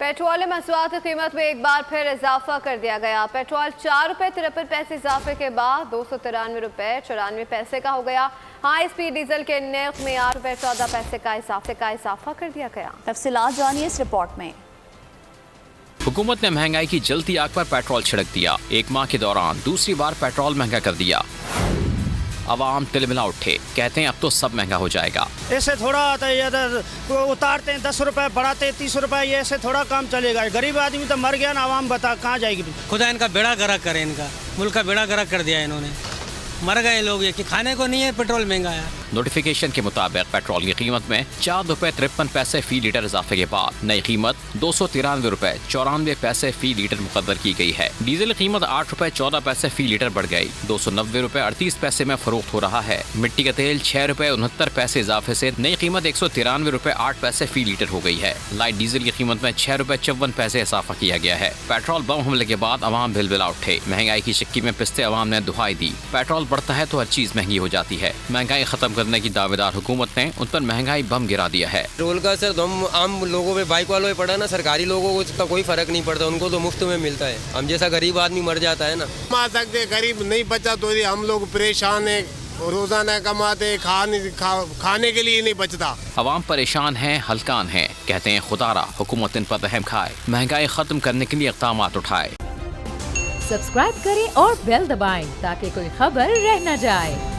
Petrol मसवात की कीमत में एक बार फिर इजाफा कर दिया गया। पेट्रोल 4 रुपये 53 पैसे इजाफे के बाद 293 रुपये 94 पैसे का हो गया। हाई स्पीड डीजल के नर्ख में 8 रुपये 14 पैसे का इजाफा कर दिया गया। तफसीलात जानिए इस रिपोर्ट में। हुकूमत ने महंगाई की जलती आग पर पेट्रोल छिड़क दिया। एक माह के दौरान दूसरी बार पेट्रोल महंगा कर दिया। अवाम तिलमिला उठे, कहते हैं अब तो सब महंगा हो जाएगा। ऐसे थोड़ा आता है, उतारते हैं 10 रुपए, बढ़ाते 30 रुपए, ये ऐसे थोड़ा काम चलेगा। गरीब आदमी तो मर गया ना, आवाम बता कहाँ जाएगी। खुदा इनका बेड़ा गर्क करे, इनका मुल्क का बेड़ा गर्क कर दिया इन्होंने। मर गए लोग, ये कि खाने को नहीं है, पेट्रोल महंगा है। नोटिफिकेशन के मुताबिक पेट्रोल की कीमत में 4 रुपये 53 पैसे फी लीटर इजाफे के बाद नई कीमत 293 रुपये 94 पैसे फी लीटर मुकद्दर की गई है। डीजल की कीमत 8 रुपये 14 पैसे फी लीटर बढ़ गई, 290 रुपये 38 पैसे में फरोख्त हो रहा है। मिट्टी का तेल 6 रुपये 69 पैसे इजाफे से नई कीमत 193 रुपये 8 पैसे फी लीटर हो गई है। लाइट डीजल की कीमत में 6 रुपये 54 पैसे इजाफा किया गया है। पेट्रोल बम हमले के बाद अवाम बिलबिला उठे। महंगाई की शिक्की में पिसते अवाम ने दुहाई दी। पेट्रोल बढ़ता है तो हर चीज महंगी हो जाती है। महंगाई खत्म करने की दावेदार हुकूमत ने उन पर महंगाई बम गिरा दिया है। पेट्रोल का असर तो हम आम लोगों पे, बाइक वालों पे पड़ा ना, सरकारी लोगों को इसका कोई फर्क नहीं पड़ता, उनको तो मुफ्त में मिलता है। हम जैसा गरीब आदमी मर जाता है ना। कमा सकते, गरीब नहीं बचा तो हम लोग परेशान है। रोजाना कमाते, खाने के लिए नहीं बचता। अवाम परेशान है, हलकान है, कहते हैं खुदारा हुकूमत इन पर रहम खाए, महंगाई खत्म करने के लिए इक़दाम उठाए। सब्सक्राइब करें और बेल दबाएं ताकि कोई खबर रह न जाए।